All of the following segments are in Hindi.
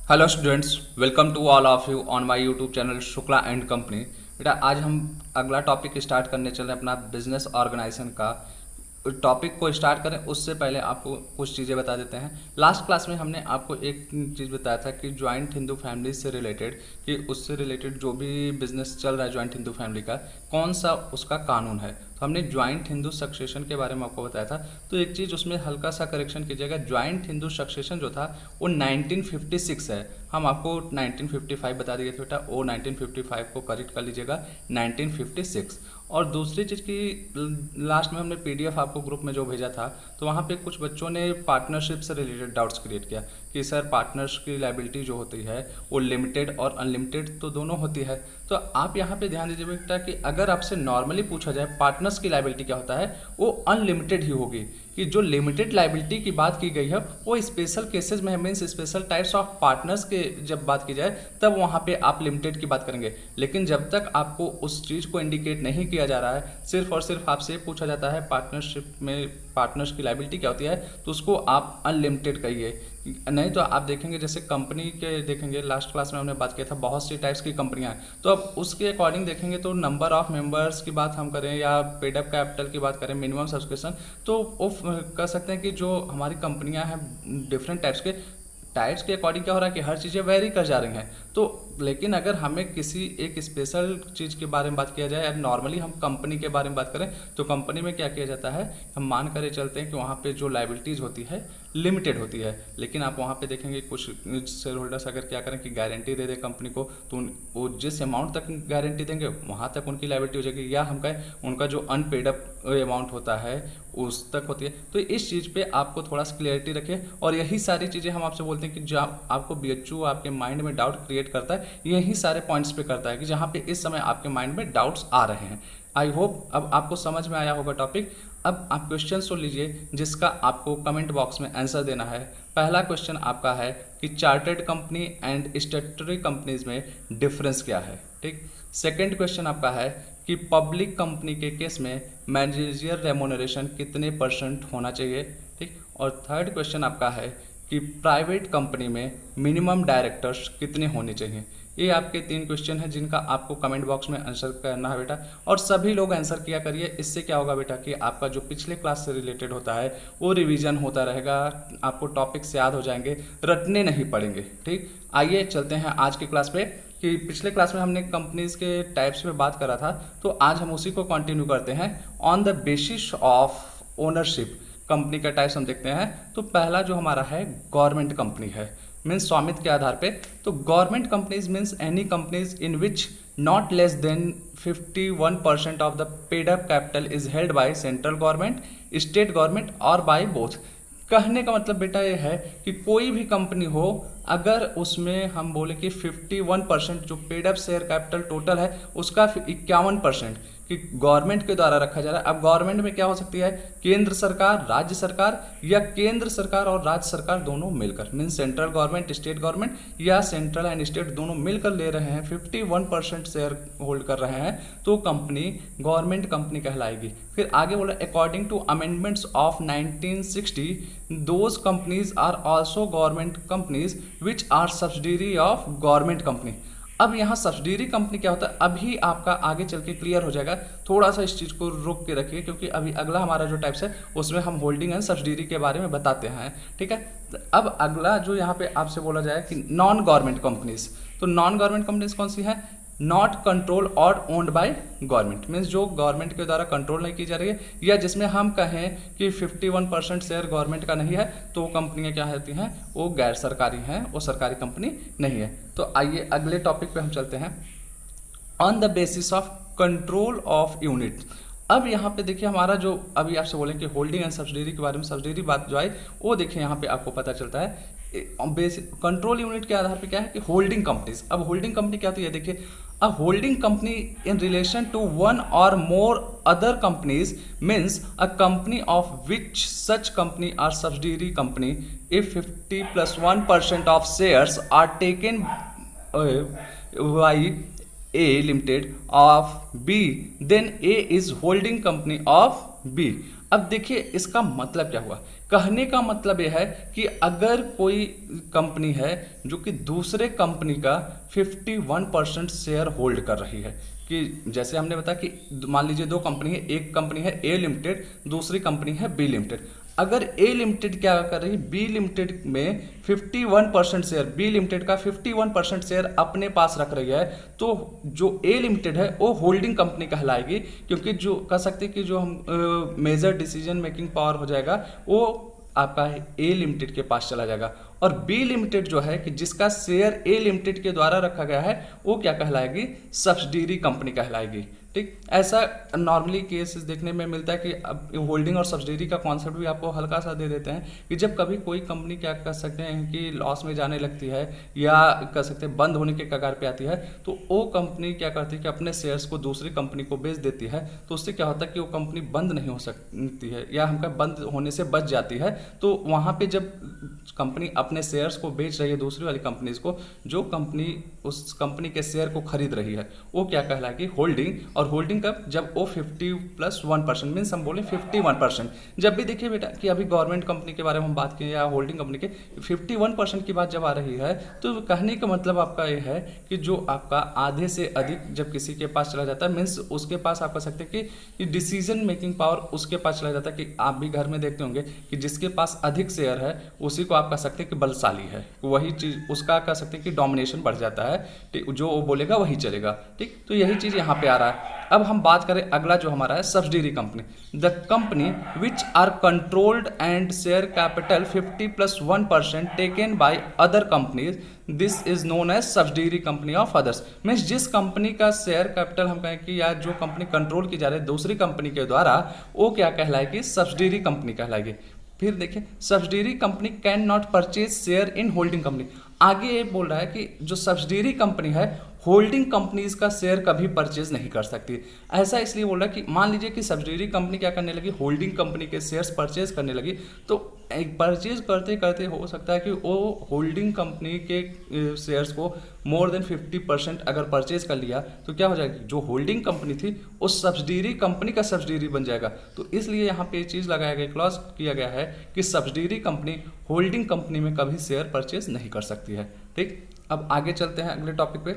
Hello students, welcome to all of you on my YouTube channel Shukla and company. बेटा आज हम अगला टॉपिक स्टार्ट करने चल रहे हैं अपना बिजनेस ऑर्गेनाइजेशन का। टॉपिक को स्टार्ट करें उससे पहले आपको कुछ चीज़ें बता देते हैं। लास्ट क्लास में हमने आपको एक चीज़ बताया था कि ज्वाइंट हिंदू फैमिली से रिलेटेड, कि उससे रिलेटेड जो भी बिजनेस चल रहा है ज्वाइंट हिंदू फैमिली का, कौन सा उसका कानून है। तो हमने ज्वाइंट हिंदू सक्सेशन के बारे में आपको बताया था। तो एक चीज़ उसमें हल्का सा करेक्शन कीजिएगा, ज्वाइंट हिंदू सक्सेशन जो था वो 1956 है। हम आपको 1955 बता दिए थे बेटा, वो 1955 को करेक्ट कर लीजिएगा 1956। और दूसरी चीज़ की लास्ट में हमने पीडीएफ आपको ग्रुप में जो भेजा था, तो वहाँ पे कुछ बच्चों ने पार्टनरशिप से रिलेटेड डाउट्स क्रिएट किया कि सर पार्टनर्स की लायबिलिटी जो होती है वो लिमिटेड और अनलिमिटेड तो दोनों होती है। तो आप यहाँ पे ध्यान दीजिए बेटा कि अगर आपसे नॉर्मली पूछा जाए पार्टनर्स की लायबिलिटी क्या होता है, वो अनलिमिटेड ही होगी। कि जो लिमिटेड लायबिलिटी की बात की गई है वो स्पेशल केसेस में है, means special types of partners के जब बात की जाए तब वहाँ पे आप लिमिटेड की बात करेंगे। लेकिन जब तक आपको उस चीज़ को इंडिकेट नहीं किया जा रहा है, सिर्फ और सिर्फ आपसे पूछा जाता है पार्टनरशिप में पार्टनर्स की लायबिलिटी क्या होती है, तो उसको आप अनलिमिटेड कहिए। नहीं तो आप देखेंगे जैसे कंपनी के देखेंगे, लास्ट क्लास में हमने बात किया था बहुत सी टाइप्स की कंपनियां हैं, तो अब उसके अकॉर्डिंग देखेंगे तो नंबर ऑफ मेंबर्स की बात हम करें या पेड अप कैपिटल की बात करें, मिनिमम सब्सक्रिप्शन, तो वो कह सकते हैं कि जो हमारी कंपनियां हैं डिफरेंट टाइप्स के अकॉर्डिंग क्या हो रहा है कि हर चीज़ें वेरी कर जा रही हैं। तो लेकिन अगर हमें किसी एक स्पेशल चीज़ के बारे में बात किया जाए, नॉर्मली हम कंपनी के बारे में बात करें, तो कंपनी में क्या किया जाता है, हम मान कर चलते हैं कि वहाँ पे जो लायबिलिटीज़ होती है लिमिटेड होती है। लेकिन आप वहाँ पे देखेंगे कुछ शेयर होल्डर्स अगर क्या करें कि गारंटी दे दे कंपनी को, तो वो जिस अमाउंट तक गारंटी देंगे वहाँ तक उनकी लायबिलिटी हो जाएगी, या हम कहें उनका जो अनपेड अप अमाउंट होता है उस तक होती है। तो इस चीज़ पे आपको थोड़ा सा क्लियरिटी रखें, और यही सारी चीज़ें हम आपसे बोलते हैं कि जो आपको बीएचयू आपके माइंड में डाउट क्रिएट करता है, यही सारे पॉइंट्स पे करता है कि जहाँ पे इस समय आपके माइंड में डाउट्स आ रहे हैं। आई होप अब आपको समझ में आया होगा टॉपिक। अब आप क्वेश्चन सुन लीजिए जिसका आपको कमेंट बॉक्स में आंसर देना है। पहला क्वेश्चन आपका है कि chartered company and statutory companies में डिफरेंस क्या है, ठीक। सेकंड क्वेश्चन आपका है कि पब्लिक कंपनी के केस में मैनेजरियल रेम्यूनरेशन कितने परसेंट होना चाहिए, ठीक। और थर्ड क्वेश्चन आपका है कि प्राइवेट कंपनी में मिनिमम डायरेक्टर्स कितने होने चाहिए। ये आपके 3 क्वेश्चन हैं जिनका आपको कमेंट बॉक्स में आंसर करना है बेटा, और सभी लोग आंसर किया करिए। इससे क्या होगा बेटा कि आपका जो पिछले क्लास से रिलेटेड होता है वो रिवीजन होता रहेगा, आपको टॉपिक्स याद हो जाएंगे, रटने नहीं पड़ेंगे, ठीक। आइए चलते हैं आज की क्लास पे। कि पिछले क्लास में हमने कंपनीज के टाइप्स पे बात करा था, तो आज हम उसी को कंटिन्यू करते हैं। On the basis of ownership company का टाइप्स हम देखते हैं। तो पहला जो हमारा है गवर्नमेंट कंपनी है, मीन्स स्वामित्व के आधार पे। तो government companies means any companies in which not less than 51% of the paid up capital is held by central government, state government और बाय बोथ। कहने का मतलब बेटा ये है कि कोई भी कंपनी हो, अगर उसमें हम बोले कि 51% जो paid up share capital total है उसका 51% कि गवर्नमेंट के द्वारा रखा जा रहा है। अब गवर्नमेंट में क्या हो सकती है, केंद्र सरकार, राज्य सरकार, या केंद्र सरकार और राज्य सरकार दोनों मिलकर, mean central government, state government, या सेंट्रल एंड स्टेट दोनों मिलकर ले रहे हैं, 51% शेयर होल्ड कर रहे हैं, तो कंपनी गवर्नमेंट कंपनी कहलाएगी। फिर आगे बोला according to amendments of 1960 those companies are also government companies which are subsidiary of government company. अब यहाँ सब्सिडरी कंपनी क्या होता है अभी आपका आगे चल के क्लियर हो जाएगा, थोड़ा सा इस चीज़ को रोक के रखिए क्योंकि अभी अगला हमारा जो टाइप्स है उसमें हम होल्डिंग एंड सब्सिडरी के बारे में बताते हैं, ठीक है। तो अब अगला जो यहाँ पे आपसे बोला जाए कि नॉन गवर्नमेंट कंपनीज, तो नॉन गवर्नमेंट कंपनीज कौन सी है, नॉट कंट्रोल और ओन्ड बाय गवर्नमेंट, मीन्स जो गवर्नमेंट के द्वारा कंट्रोल नहीं की जा रही है, या जिसमें हम कहें कि 51% शेयर गवर्नमेंट का नहीं है, तो वो कंपनियां क्या होती हैं, वो गैर सरकारी हैं, वो सरकारी कंपनी नहीं है। तो आइए अगले टॉपिक पे हम चलते हैं। On the basis of control of unit. अब यहाँ पे देखिए हमारा जो अभी आपसे बोले कि होल्डिंग एंड सब्सिडरी के बारे में, सब्सिडरी बात जो आई वो देखिए यहाँ पे आपको पता चलता है बेसिक कंट्रोल यूनिट के आधार पे क्या है कि होल्डिंग कंपनीज। अब होल्डिंग कंपनी क्या होती है, देखिए a holding company in relation to one or more other companies means a company of which such company are subsidiary company if 50+1% of shares are taken by A limited of B, then A is holding company of B। अब देखिए इसका मतलब क्या हुआ। कहने का मतलब यह है कि अगर कोई कंपनी है जो कि दूसरे कंपनी का 51% शेयर होल्ड कर रही है, कि जैसे हमने बताया कि मान लीजिए दो कंपनी है, एक कंपनी है ए लिमिटेड, दूसरी कंपनी है बी लिमिटेड। अगर ए लिमिटेड क्या कर रही है, बी लिमिटेड में 51% शेयर, बी लिमिटेड का 51% शेयर अपने पास रख रही है, तो जो ए लिमिटेड है वो होल्डिंग कंपनी कहलाएगी, क्योंकि जो कह सकते हैं कि जो हम मेजर डिसीजन मेकिंग पावर हो जाएगा वो आपका ए लिमिटेड के पास चला जाएगा। और बी लिमिटेड जो है कि जिसका शेयर ए लिमिटेड के द्वारा रखा गया है वो क्या कहलाएगी, सब्सिडियरी कंपनी कहलाएगी। ठीक, ऐसा नॉर्मली केसेस देखने में मिलता है कि अब होल्डिंग और सब्सिडियरी का कॉन्सेप्ट भी आपको हल्का सा दे देते हैं कि जब कभी कोई कंपनी क्या कर सकते हैं कि लॉस में जाने लगती है या कह सकते हैं बंद होने के कगार पे आती है, तो वो कंपनी क्या करती है कि अपने शेयर्स को दूसरी कंपनी को बेच देती है। तो उससे क्या होता है कि वो कंपनी बंद नहीं हो सकती है या हमका बंद होने से बच जाती है। तो वहाँ पे जब कंपनी अपने शेयर्स को बेच रही है दूसरी वाली कंपनीज को, जो कंपनी उस कंपनी के शेयर को खरीद रही है वो क्या कहलाएगी, होल्डिंग। और होल्डिंग कब, जब वो 50+1% मीन्स हम बोले 51%। जब भी देखिए बेटा कि अभी गवर्नमेंट कंपनी के बारे में हम बात करें या होल्डिंग कंपनी के 51% की बात जब आ रही है, तो कहने का मतलब आपका ये है कि जो आपका आधे से अधिक जब किसी के पास चला जाता है, मीन्स उसके पास आप कह सकते हैं कि डिसीजन मेकिंग पावर उसके पास चला जाता है। कि आप भी घर में देखते होंगे कि जिसके पास अधिक शेयर है उसी को आप कह सकते हैं कि बलशाली है, वही चीज उसका कह सकते हैं कि डोमिनेशन बढ़ जाता है। ठीक, जो वो बोलेगा वही चलेगा। ठीक, तो यही चीज यहाँ पे आ रहा है। अब हम बात करें अगला जो हमारा है subsidiary company, the company which are controlled and share capital 50+1% taken by other companies, this is known as subsidiary company of others. Means जिस कंपनी का शेयर कैपिटल हम कहें कि या जो कंपनी कंट्रोल की जा रही है दूसरी कंपनी के द्वारा, वो क्या कहलाएगी, सब्सिडियरी कंपनी कहलाएगी। फिर देखिए subsidiary company can not purchase share in holding company. आगे ये बोल रहा है कि जो सब्सिडियरी कंपनी है होल्डिंग कंपनीज का शेयर कभी परचेज नहीं कर सकती। ऐसा इसलिए बोल रहा है कि मान लीजिए कि सब्सिडियरी कंपनी क्या करने लगी, होल्डिंग कंपनी के शेयर्स परचेज करने लगी, तो परचेज करते करते हो सकता है कि वो होल्डिंग कंपनी के शेयर्स को मोर देन 50% अगर परचेज कर लिया तो क्या हो जाएगी, जो होल्डिंग कंपनी थी उस सब्सिडियरी कंपनी का सब्सिडियरी बन जाएगा। तो इसलिए यहाँ पे चीज़ लगाया गया, क्लॉज किया गया है कि सब्सिडियरी कंपनी होल्डिंग कंपनी में कभी शेयर परचेज नहीं कर सकती है। ठीक, अब आगे चलते हैं अगले टॉपिक पे।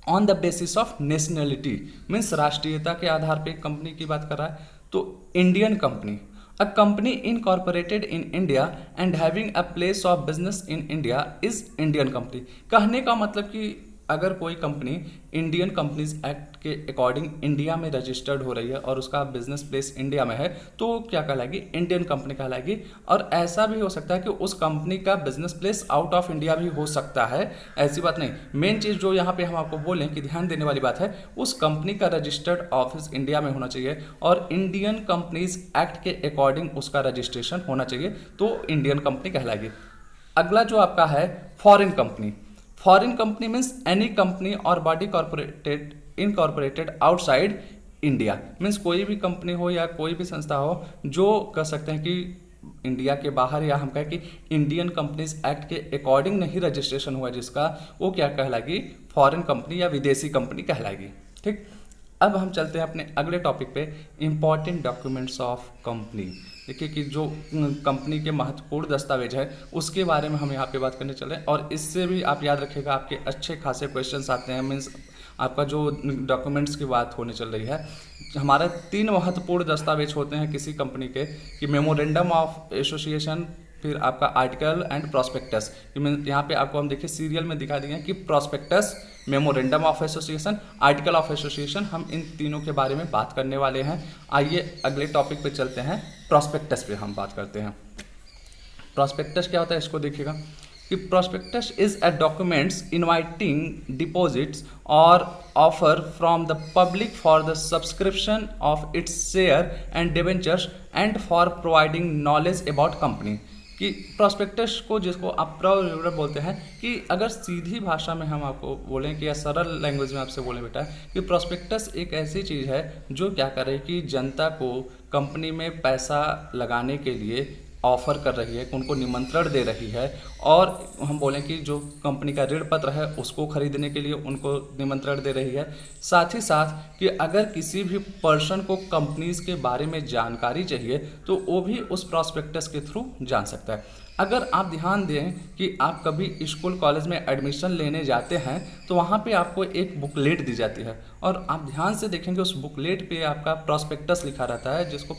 On the basis of nationality means राष्ट्रीयता के आधार पे कंपनी की बात कर रहा है, तो Indian company, a company incorporated in India and having a place of business in India is Indian company. कहने का मतलब कि अगर कोई कंपनी इंडियन कंपनीज एक्ट के अकॉर्डिंग इंडिया में रजिस्टर्ड हो रही है और उसका बिजनेस प्लेस इंडिया में है, तो क्या कहलाएगी, इंडियन कंपनी कहलाएगी। और ऐसा भी हो सकता है कि उस कंपनी का business place out of India भी हो सकता है, ऐसी बात नहीं। मेन चीज़ जो यहाँ पे हम आपको बोलें कि ध्यान देने वाली बात है, उस कंपनी का रजिस्टर्ड ऑफिस इंडिया में होना चाहिए और इंडियन कंपनीज एक्ट के अकॉर्डिंग उसका रजिस्ट्रेशन होना चाहिए, तो इंडियन कंपनी कहलाएगी। अगला जो आपका है foreign company. Foreign company means any company or body corporated incorporated outside India. Means कोई भी कंपनी हो या कोई भी संस्था हो जो कह सकते हैं कि इंडिया के बाहर, या हम कहें कि इंडियन कंपनीज एक्ट के अकॉर्डिंग नहीं रजिस्ट्रेशन हुआ जिसका, वो क्या कहलाएगी, फॉरेन कंपनी या विदेशी कंपनी कहलाएगी। ठीक, अब हम चलते हैं अपने अगले टॉपिक पे, इंपॉर्टेंट डॉक्यूमेंट्स ऑफ कंपनी। देखिए कि जो कंपनी के महत्वपूर्ण दस्तावेज है उसके बारे में हम यहाँ पे बात करने चले, और इससे भी आप याद रखिएगा आपके अच्छे खासे क्वेश्चंस आते हैं। मीन्स आपका जो डॉक्यूमेंट्स की बात होने चल रही है, हमारे 3 महत्वपूर्ण दस्तावेज होते हैं किसी कंपनी के, कि मेमोरेंडम ऑफ एसोसिएशन, फिर आपका आर्टिकल एंड प्रॉस्पेक्टस। यहाँ पे आपको हम देखिए सीरियल में दिखा दिए कि prospectus, memorandum of association, article of association, हम इन तीनों के बारे में बात करने वाले हैं। आइए अगले टॉपिक पे चलते हैं, प्रॉस्पेक्टस पे हम बात करते हैं। प्रॉस्पेक्टस क्या होता है इसको देखिएगा कि prospectus is a documents inviting deposits or offer from the public for the subscription of its share and debentures and for providing knowledge about company. कि प्रॉस्पेक्टस को, जिसको आप प्रोरेगुलर बोलते हैं, कि अगर सीधी भाषा में हम आपको बोलें कि या सरल लैंग्वेज में आपसे बोलें बेटा, कि प्रॉस्पेक्टस एक ऐसी चीज़ है जो क्या करे कि जनता को कंपनी में पैसा लगाने के लिए ऑफर कर रही है, उनको निमंत्रण दे रही है, और हम बोलें कि जो कंपनी का ऋण पत्र है उसको खरीदने के लिए उनको निमंत्रण दे रही है। साथ ही साथ कि अगर किसी भी पर्सन को कंपनीज के बारे में जानकारी चाहिए तो वो भी उस प्रॉस्पेक्टस के थ्रू जान सकता है। अगर आप ध्यान दें कि आप कभी स्कूल कॉलेज में एडमिशन लेने जाते हैं तो वहाँ पे आपको एक बुकलेट दी जाती है, और आप ध्यान से देखेंगे उस बुकलेट पे आपका प्रॉस्पेक्टस लिखा रहता है, जिसको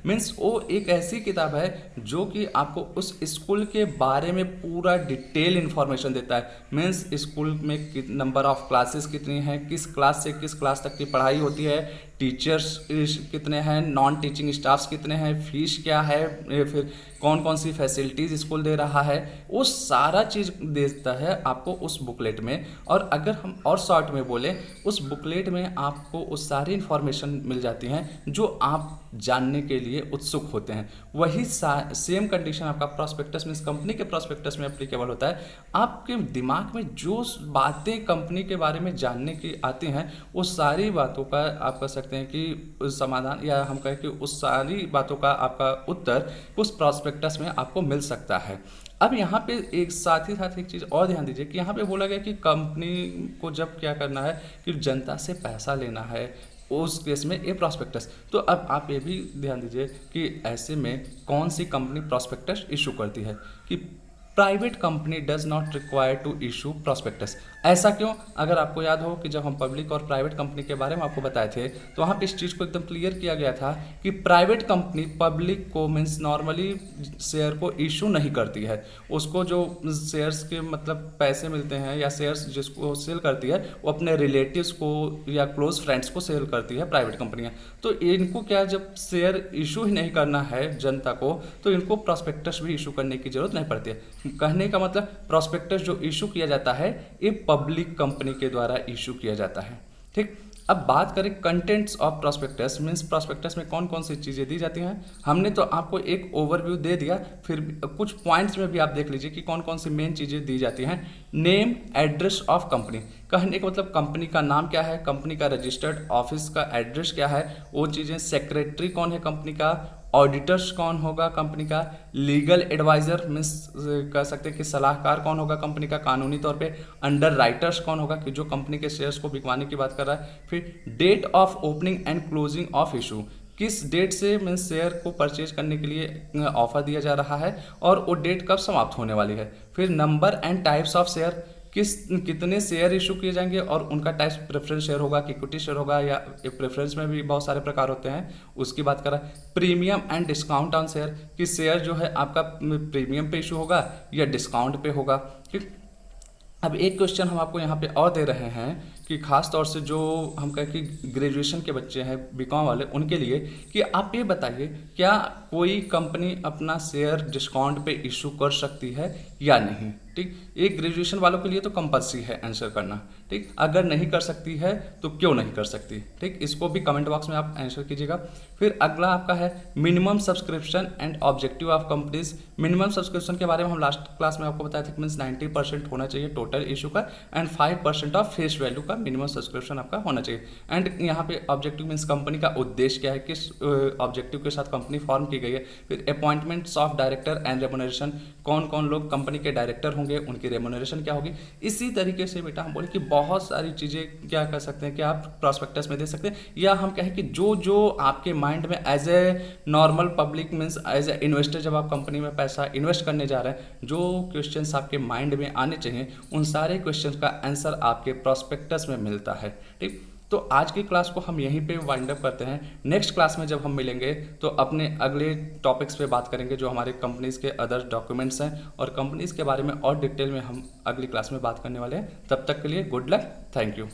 मीन्स वो एक ऐसी किताब है जो कि आपको उस स्कूल के बारे में पूरा डिटेल इन्फॉर्मेशन देता है। मीन्स स्कूल में नंबर ऑफ क्लासेस कितनी हैं, किस क्लास से किस क्लास तक की पढ़ाई होती है, टीचर्स कितने हैं, नॉन टीचिंग स्टाफ्स कितने हैं, फीस क्या है, फिर कौन कौन सी फैसिलिटीज़ स्कूल दे रहा है, वो सारा चीज़ देता है आपको उस बुकलेट में। और अगर हम और शॉर्ट में बोलें, उस बुकलेट में आपको उस सारी इन्फॉर्मेशन मिल जाती हैं जो आप जानने के लिए उत्सुक होते हैं। वही सेम कंडीशन आपका प्रॉस्पेक्टस मीन्स कंपनी के प्रॉस्पेक्टस में एप्लीकेबल होता है। आपके दिमाग में जो बातें कंपनी के बारे में जानने की आती हैं उस सारी बातों का आप कह सकते हैं कि समाधान, या हम कहें कि उस सारी बातों का आपका उत्तर उस प्रॉस्पेक्टस में आपको मिल सकता है। अब यहाँ पे एक साथ ही साथ एक चीज़ और ध्यान दीजिए कि यहाँ पे बोला गया कि कंपनी को जब क्या करना है कि जनता से पैसा लेना है, उस केस में ये प्रॉस्पेक्टस। तो अब आप ये भी ध्यान दीजिए कि ऐसे में कौन सी कंपनी प्रॉस्पेक्टस इशू करती है, कि private company does not require to issue prospectus. ऐसा क्यों? अगर आपको याद हो कि जब हम पब्लिक और प्राइवेट कंपनी के बारे में आपको बताए थे तो वहाँ पे इस चीज़ को एकदम क्लियर किया गया था कि प्राइवेट कंपनी पब्लिक को मीन्स नॉर्मली शेयर को इशू नहीं करती है। उसको जो शेयर्स के मतलब पैसे मिलते हैं या शेयर्स जिसको सेल करती है वो अपने रिलेटिव्स को या क्लोज फ्रेंड्स को सेल करती है प्राइवेट कंपनियाँ। तो इनको क्या, जब शेयर इशू ही नहीं करना है जनता को तो इनको प्रॉस्पेक्टस भी इशू करने की जरूरत नहीं पड़ती है। कहने का मतलब प्रॉस्पेक्टस जो इशू किया जाता है ये पब्लिक कंपनी के द्वारा इशू किया जाता है। ठीक, अब बात करें contents of prospectus means prospectus में कौन कौन सी चीज़ें दी जाती हैं। हमने तो आपको एक ओवरव्यू दे दिया, फिर कुछ पॉइंट्स में भी आप देख लीजिए कि कौन कौन सी मेन चीज़ें दी जाती हैं। नेम एड्रेस ऑफ कंपनी, कहने का मतलब कंपनी का नाम क्या है, कंपनी का रजिस्टर्ड ऑफिस का एड्रेस क्या है, वो चीज़ें, सेक्रेटरी कौन है कंपनी का, ऑडिटर्स कौन होगा कंपनी का, लीगल एडवाइजर मीन्स कह सकते हैं कि सलाहकार कौन होगा कंपनी का कानूनी तौर पे, अंडर राइटर्स कौन होगा कि जो कंपनी के शेयर्स को बिकवाने की बात कर रहा है, फिर date of opening and closing of issue, किस डेट से मीन्स शेयर को परचेज करने के लिए ऑफर दिया जा रहा है और वो डेट कब समाप्त होने वाली है, फिर number and types of share, कितने शेयर इशू किए जाएंगे और उनका टाइप्स प्रेफरेंस शेयर होगा कि इक्विटी शेयर होगा, या प्रेफरेंस में भी बहुत सारे प्रकार होते हैं उसकी बात करा। Premium and discount on share, कि शेयर जो है आपका प्रीमियम पे इशू होगा या डिस्काउंट पे होगा। ठीक, अब एक क्वेश्चन हम आपको यहाँ पे और दे रहे हैं कि खास तौर से जो हम कहें कि ग्रेजुएशन के बच्चे हैं बीकॉम वाले उनके लिए, कि आप ये बताइए क्या कोई कंपनी अपना शेयर डिस्काउंट पे इशू कर सकती है या नहीं। ठीक, एक ग्रेजुएशन वालों के लिए तो कंपल्सरी है आंसर करना। ठीक, अगर नहीं कर सकती है तो क्यों नहीं कर सकती। ठीक, इसको भी कमेंट बॉक्स में आप आंसर कीजिएगा। फिर अगला आपका है minimum subscription and objective of companies. Minimum subscription के बारे में हम लास्ट क्लास में आपको बताया था कि मीन्स 90% होना चाहिए टोटल इशू का, एंड 5% ऑफ फेस वैल्यू का मिनिमम सब्सक्रिप्शन आपका होना चाहिए। एंड यहाँ पे ऑब्जेक्टिव मीन्स कंपनी का उद्देश्य क्या है, किस ऑब्जेक्टिव के साथ कंपनी फॉर्म की गई है। फिर appointments of director and remuneration, कौन कौन लोग कंपनी के डायरेक्टर होंगे, उनकी रेम्युनरेशन क्या होगी। इसी तरीके से बेटा हम बोले कि बहुत सारी चीज़ें क्या कर सकते हैं कि आप प्रॉस्पेक्टस में दे सकते हैं, या हम कहें कि जो जो आपके माइंड में as a normal public means as a investor जब आप कंपनी में पैसा इन्वेस्ट करने जा रहे हैं, जो क्वेश्चंस आपके माइंड में आने चाहिए उन सारे क्वेश्चंस का आंसर आपके प्रॉस्पेक्टस में मिलता है। ठीक, तो आज की क्लास को हम यहीं पे वाइंड अप करते हैं। नेक्स्ट क्लास में जब हम मिलेंगे तो अपने अगले टॉपिक्स पे बात करेंगे जो हमारे कंपनीज के अदर डॉक्यूमेंट्स हैं, और कंपनीज के बारे में और डिटेल में हम अगली क्लास में बात करने वाले हैं। तब तक के लिए गुड लक, थैंक यू।